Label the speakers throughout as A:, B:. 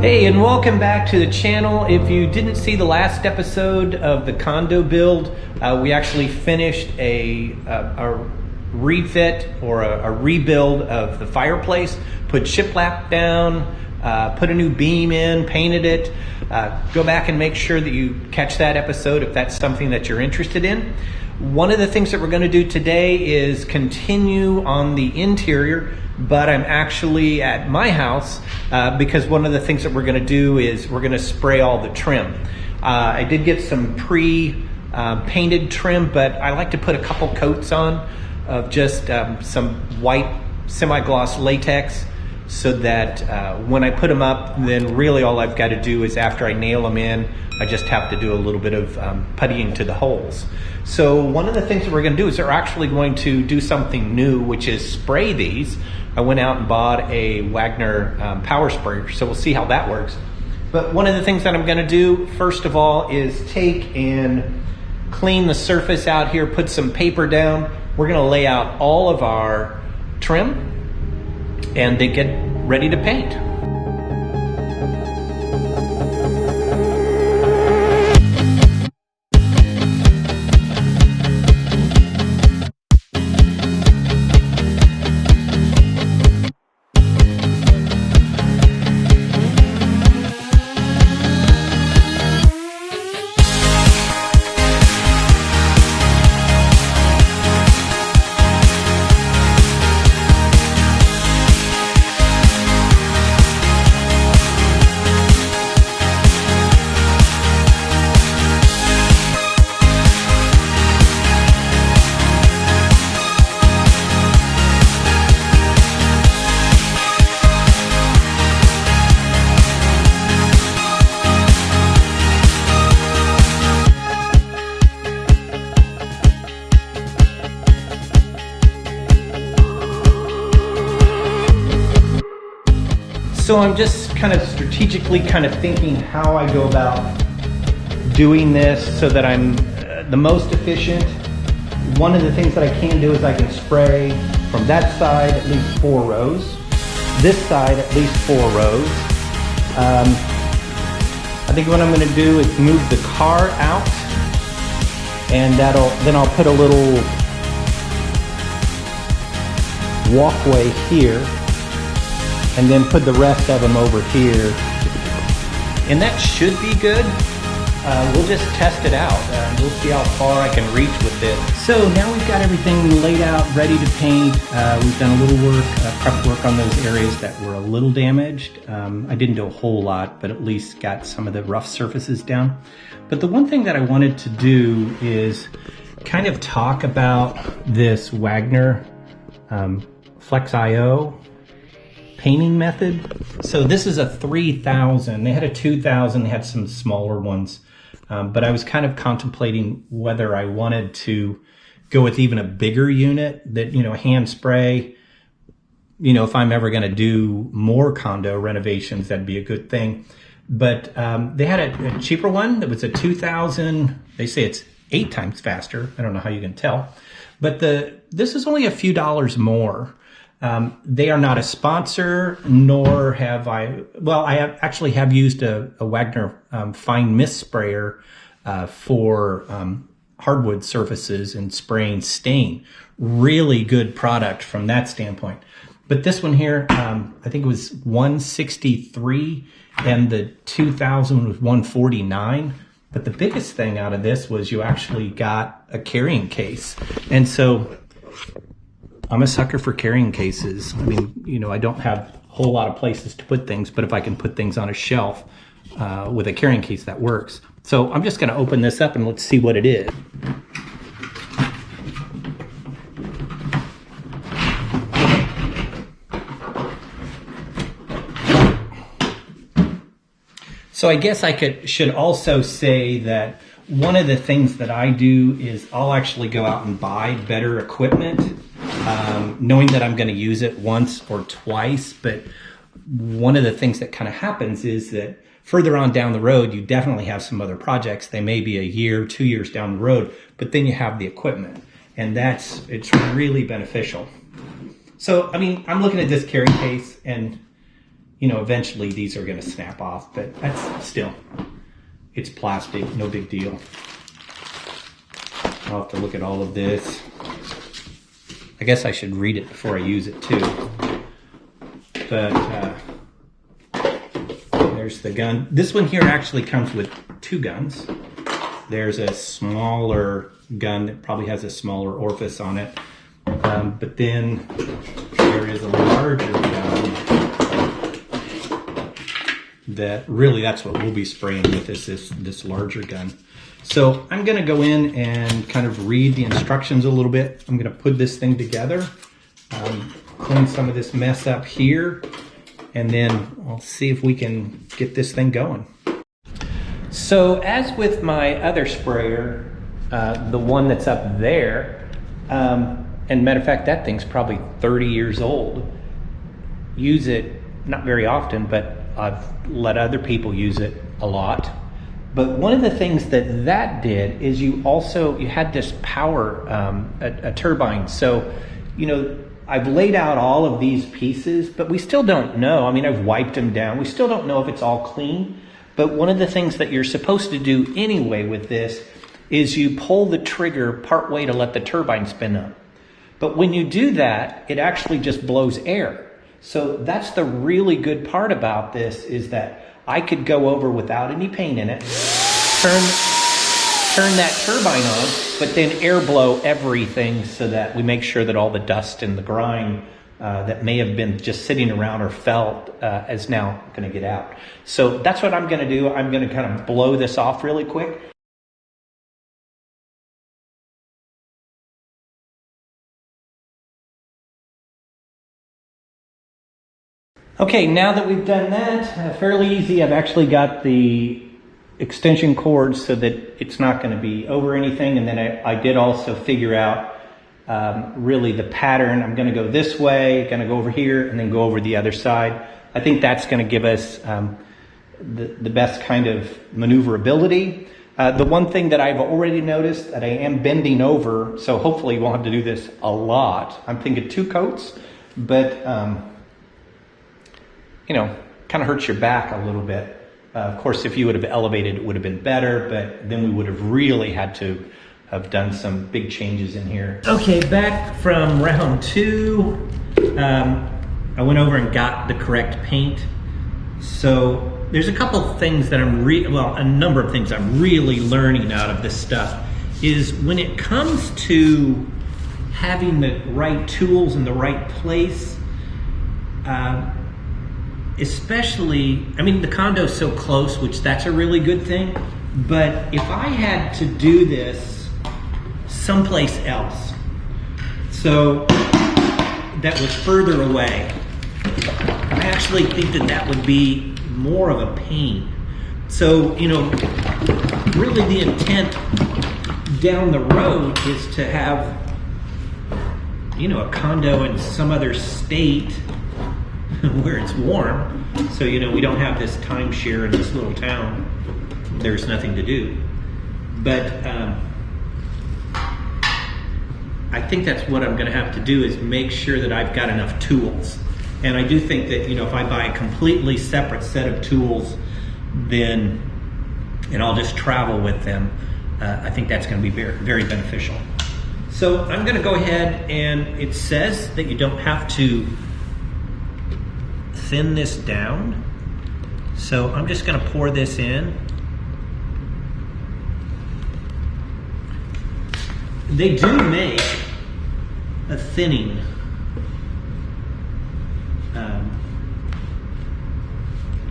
A: Hey, and welcome back to the channel. If you didn't see the last episode of the condo build, we actually finished a refit or a rebuild of the fireplace, put shiplap down, put a new beam in, painted it. Go back and make sure that you catch that episode if that's something that you're interested in. One of the things that we're going to do today is continue on the interior, but I'm actually at my house because one of the things that we're going to do is we're going to spray all the trim. I did get some pre-painted trim, but I like to put a couple coats on of just some white semi-gloss latex so that when I put them up, then really all I've got to do is after I nail them in, I just have to do a little bit of puttying to the holes. So one of the things that we're going to do is we're actually going to do something new, which is spray these. I went out and bought a Wagner Power Sprayer, so we'll see how that works. But one of the things that I'm going to do, first of all, is take and clean the surface out here, put some paper down. We're going to lay out all of our trim and then get ready to paint. So I'm just kind of strategically thinking how I go about doing this so that I'm the most efficient. One of the things that I can do is I can spray from that side at least 4 rows, this side at least 4 rows. I think what I'm going to do is move the car out, and then I'll put a little walkway here, and then put the rest of them over here. And that should be good. We'll just test it out. We'll see how far I can reach with this. So now we've got everything laid out, ready to paint. We've done a little work, prep work on those areas that were a little damaged. I didn't do a whole lot, but at least got some of the rough surfaces down. But the one thing that I wanted to do is kind of talk about this Wagner FlexIO painting method. So this is a 3000. They had a 2000, they had some smaller ones. But I was kind of contemplating whether I wanted to go with even a bigger unit that, hand spray. If I'm ever going to do more condo renovations, that'd be a good thing. But they had a cheaper one that was a 2000. They say it's 8 times faster. I don't know how you can tell. But this is only a few dollars more. They are not a sponsor, nor have I. Well, I actually have used a Wagner fine mist sprayer for hardwood surfaces and spraying stain. Really good product from that standpoint. But this one here, I think it was $163, and the 2000 was $149. But the biggest thing out of this was you actually got a carrying case, and so I'm a sucker for carrying cases. I mean, I don't have a whole lot of places to put things, but if I can put things on a shelf with a carrying case, that works. So I'm just going to open this up and let's see what it is. So I guess I should also say that one of the things that I do is I'll actually go out and buy better equipment, knowing that I'm going to use it once or twice. But one of the things that kind of happens is that further on down the road, you definitely have some other projects. They may be a year, 2 years down the road, but then you have the equipment, and it's really beneficial. So, I mean, I'm looking at this carrying case, and you know, eventually these are going to snap off, but that's still, it's plastic, no big deal. I'll have to look at all of this. I guess I should read it before I use it too. But there's the gun. This one here actually comes with two guns. There's a smaller gun that probably has a smaller orifice on it. But then there is a larger gun that really that's what we'll be spraying with, is this larger gun. So I'm going to go in and kind of read the instructions a little bit. I'm going to put this thing together, clean some of this mess up here, and then I'll see if we can get this thing going. So as with my other sprayer, the one that's up there, and matter of fact, that thing's probably 30 years old. Use it, not very often, but I've let other people use it a lot. But one of the things that did is you had this power, a turbine. So, you know, I've laid out all of these pieces, but we still don't know. I mean, I've wiped them down. We still don't know if it's all clean. But one of the things that you're supposed to do anyway with this is you pull the trigger part way to let the turbine spin up. But when you do that, it actually just blows air. So that's the really good part about this, is that I could go over without any paint in it, turn that turbine on, but then air blow everything so that we make sure that all the dust and the grime that may have been just sitting around or felt is now going to get out. So that's what I'm going to do. I'm going to kind of blow this off really quick. Okay, now that we've done that, fairly easy. I've actually got the extension cords so that it's not going to be over anything. And then I did also figure out really the pattern. I'm going to go this way, going to go over here, and then go over the other side. I think that's going to give us the best kind of maneuverability. The one thing that I've already noticed, that I am bending over, so hopefully we'll have to do this a lot. I'm thinking 2 coats, but you know, kind of hurts your back a little bit. Of course, if you would have elevated, it would have been better, but then we would have really had to have done some big changes in here. Okay, back from round 2. I went over and got the correct paint. So there's a couple of things that a number of things I'm really learning out of this stuff, is when it comes to having the right tools in the right place, especially, I mean, the condo's so close, which that's a really good thing, but if I had to do this someplace else, so that was further away, I actually think that would be more of a pain. So, you know, really the intent down the road is to have, you know, a condo in some other state where it's warm, so you know we don't have this timeshare in this little town. There's nothing to do, but I think that's what I'm going to have to do, is make sure that I've got enough tools. And I do think that, you know, if I buy a completely separate set of tools, then and I'll just travel with them, I think that's going to be very, very beneficial. So I'm going to go ahead, and it says that you don't have to thin this down, so I'm just going to pour this in. They do make a thinning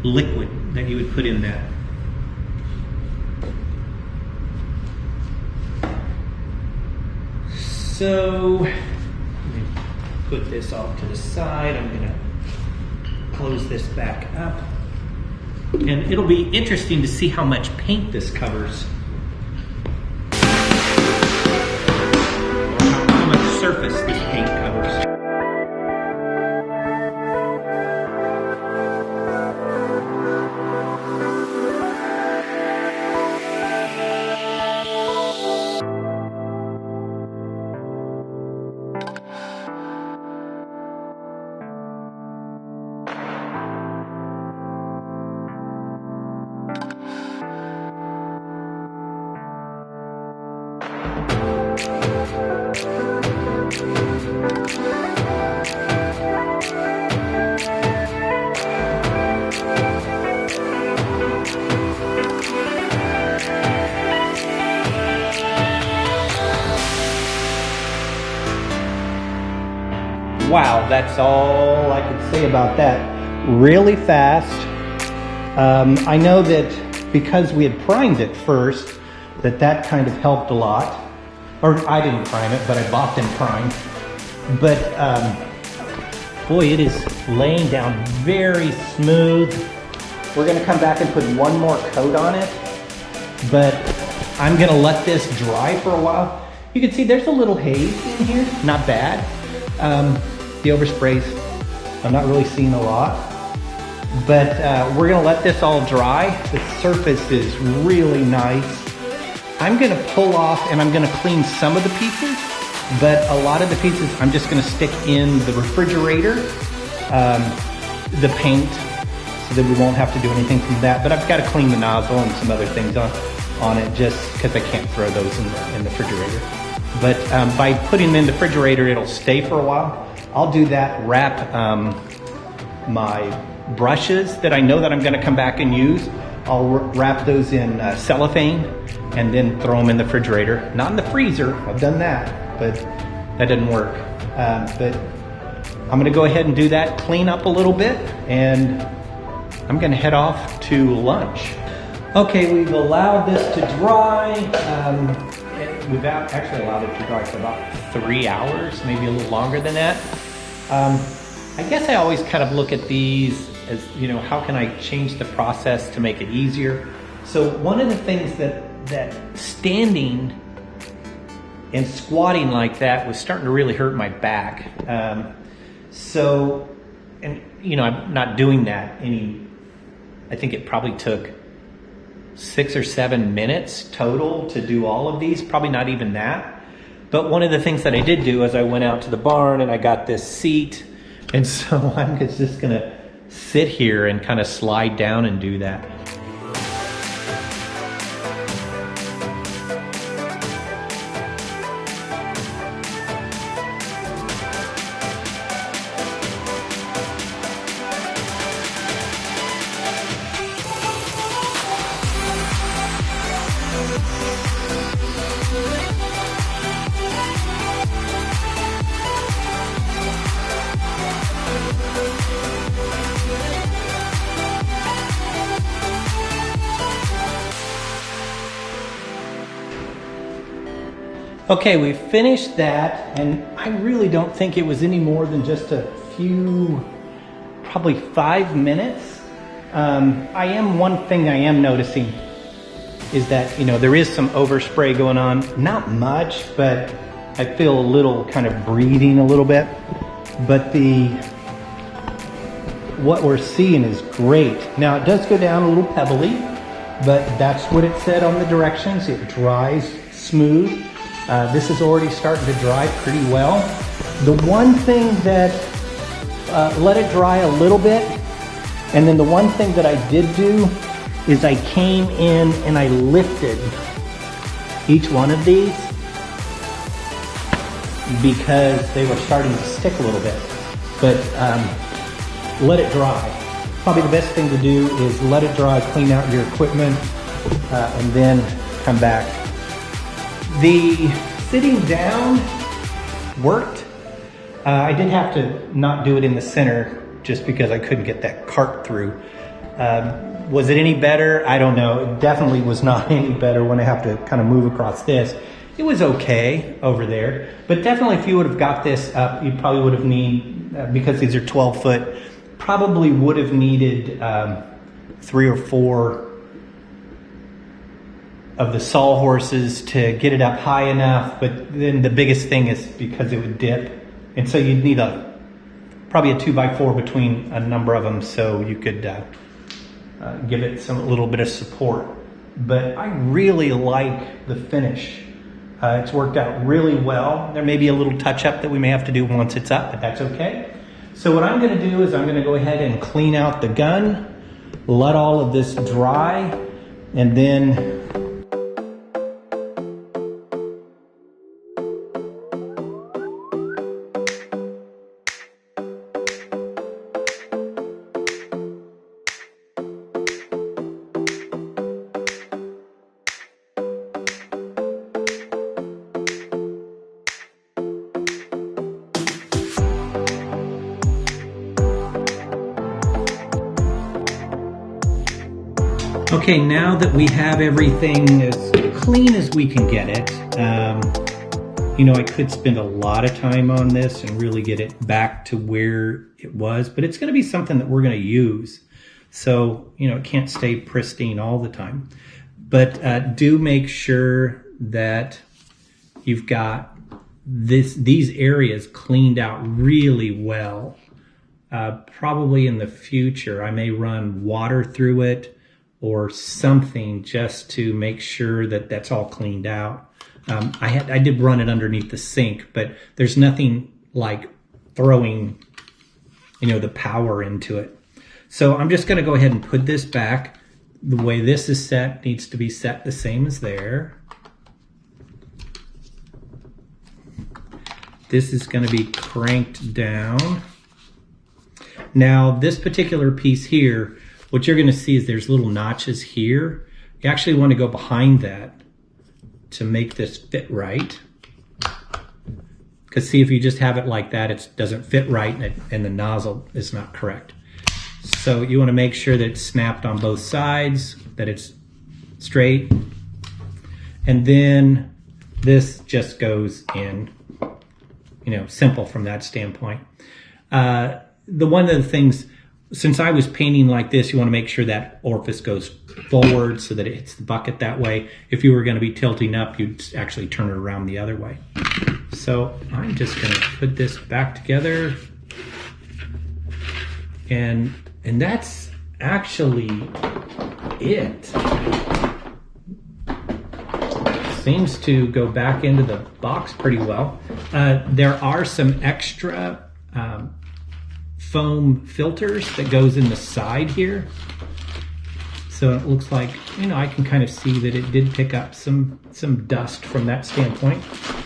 A: liquid that you would put in that. So let me put this off to the side. I'm going to close this back up, and it'll be interesting to see how much paint this covers, or how much surface this paint covers. That's all I can say about that. Really fast. I know that because we had primed it first, that kind of helped a lot. Or I didn't prime it, but I bought them primed. But boy, it is laying down very smooth. We're gonna come back and put one more coat on it, but I'm gonna let this dry for a while. You can see there's a little haze in here, not bad. The oversprays, I'm not really seeing a lot, but we're gonna let this all dry. The surface is really nice. I'm gonna pull off and I'm gonna clean some of the pieces, but a lot of the pieces I'm just gonna stick in the refrigerator, the paint, so that we won't have to do anything from that. But I've got to clean the nozzle and some other things on it just because I can't throw those in the refrigerator. But by putting them in the refrigerator, it'll stay for a while. I'll do that, wrap my brushes that I know that I'm gonna come back and use. I'll wrap those in cellophane and then throw them in the refrigerator. Not in the freezer, I've done that, but that didn't work. But I'm gonna go ahead and do that, clean up a little bit, and I'm gonna head off to lunch. Okay, we've allowed this to dry. We've actually allowed it to dry for about 3 hours, maybe a little longer than that. I guess I always kind of look at these as, you know, how can I change the process to make it easier? So one of the things that standing and squatting like that was starting to really hurt my back. And you know, I'm not doing that I think it probably took 6 or 7 minutes total to do all of these, probably not even that. But one of the things that I did do is I went out to the barn and I got this seat, and so I'm just gonna sit here and kind of slide down and do that. Okay, we finished that, and I really don't think it was any more than just a few, probably 5 minutes. One thing I am noticing is that, you know, there is some overspray going on. Not much, but I feel a little kind of breathing a little bit. But what we're seeing is great. Now it does go down a little pebbly, but that's what it said on the directions. It dries smooth. This is already starting to dry pretty well. The one thing that, let it dry a little bit, and then the one thing that I did do is I came in and I lifted each one of these because they were starting to stick a little bit. But let it dry. Probably the best thing to do is let it dry, clean out your equipment, and then come back. The sitting down worked. I did have to not do it in the center just because I couldn't get that cart through. Was it any better? I don't know. It definitely was not any better when I have to kind of move across this. It was okay over there, but definitely if you would have got this up, you probably would have needed, because these are 12 foot, probably would have needed 3 or 4 of the sawhorses to get it up high enough. But then the biggest thing is because it would dip, and so you'd need probably a 2x4 between a number of them so you could give it a little bit of support. But I really like the finish. It's worked out really well. There may be a little touch up that we may have to do once it's up, but that's okay. So what I'm gonna do is I'm gonna go ahead and clean out the gun, let all of this dry, and then Okay, now that we have everything as clean as we can get it, you know, I could spend a lot of time on this and really get it back to where it was, but it's going to be something that we're going to use. So, you know, it can't stay pristine all the time. But do make sure that you've got these areas cleaned out really well. Probably in the future, I may run water through it or something just to make sure that that's all cleaned out. I did run it underneath the sink, but there's nothing like throwing, you know, the power into it. So I'm just going to go ahead and put this back. The way this is set needs to be set the same as there. This is going to be cranked down. Now, this particular piece here, what you're going to see is there's little notches here. You actually want to go behind that to make this fit right. Because see, if you just have it like that, it doesn't fit right and the nozzle is not correct. So you want to make sure that it's snapped on both sides, that it's straight. And then this just goes in, you know, simple from that standpoint. One of the things, since I was painting like this, you want to make sure that orifice goes forward so that it hits the bucket that way. If you were going to be tilting up, you'd actually turn it around the other way. So I'm just going to put this back together. And that's actually it. Seems to go back into the box pretty well. There are some extra foam filters that goes in the side here. So it looks like, you know, I can kind of see that it did pick up some dust from that standpoint.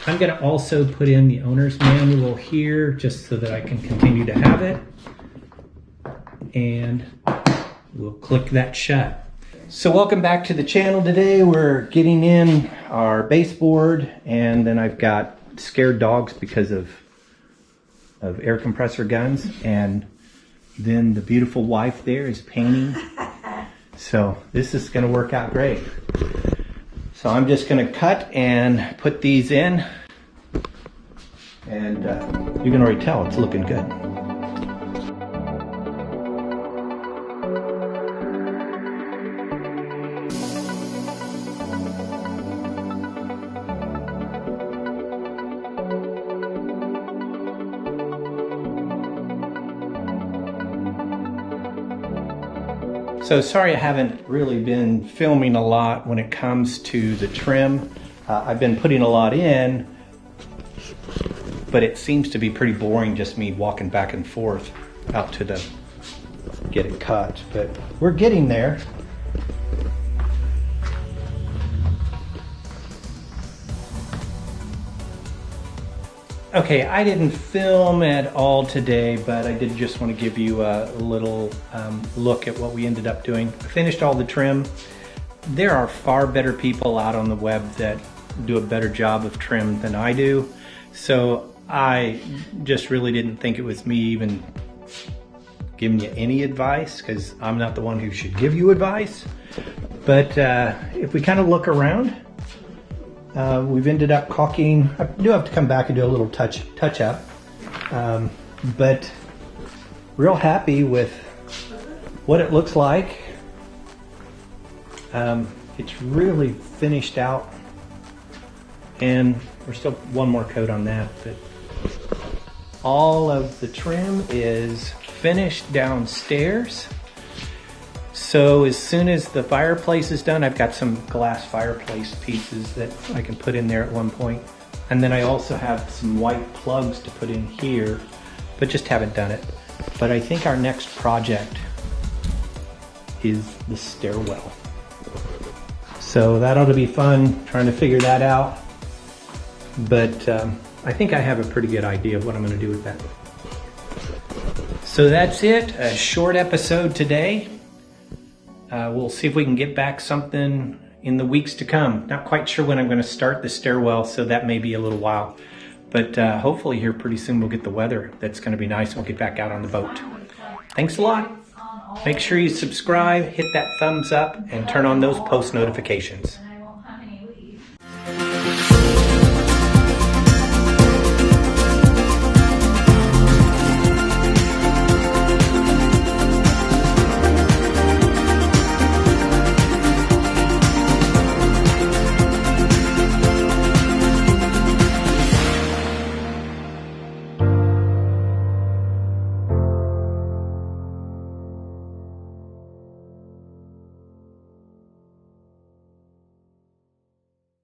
A: I'm going to also put in the owner's manual here just so that I can continue to have it. And we'll click that shut. So welcome back to the channel today. We're getting in our baseboard, and then I've got scared dogs because of air compressor guns, and then the beautiful wife there is painting. So this is going to work out great. So I'm just going to cut and put these in, and you can already tell it's looking good. So sorry I haven't really been filming a lot when it comes to the trim. I've been putting a lot in, but it seems to be pretty boring just me walking back and forth out to get it cut. But we're getting there. Okay, I didn't film at all today, but I did just want to give you a little look at what we ended up doing. I finished all the trim. There are far better people out on the web that do a better job of trim than I do. So I just really didn't think it was me even giving you any advice, because I'm not the one who should give you advice. But if we kind of look around, we've ended up caulking. I do have to come back and do a little touch up, but real happy with what it looks like. It's really finished out, and we're still one more coat on that, but all of the trim is finished downstairs. So as soon as the fireplace is done, I've got some glass fireplace pieces that I can put in there at one point. And then I also have some white plugs to put in here, but just haven't done it. But I think our next project is the stairwell. So that ought to be fun, trying to figure that out. But I think I have a pretty good idea of what I'm going to do with that. So that's it, a short episode today. We'll see if we can get back something in the weeks to come. Not quite sure when I'm going to start the stairwell, so that may be a little while. But hopefully here pretty soon we'll get the weather that's going to be nice and we'll get back out on the boat. Thanks a lot. Make sure you subscribe, hit that thumbs up, and turn on those post notifications.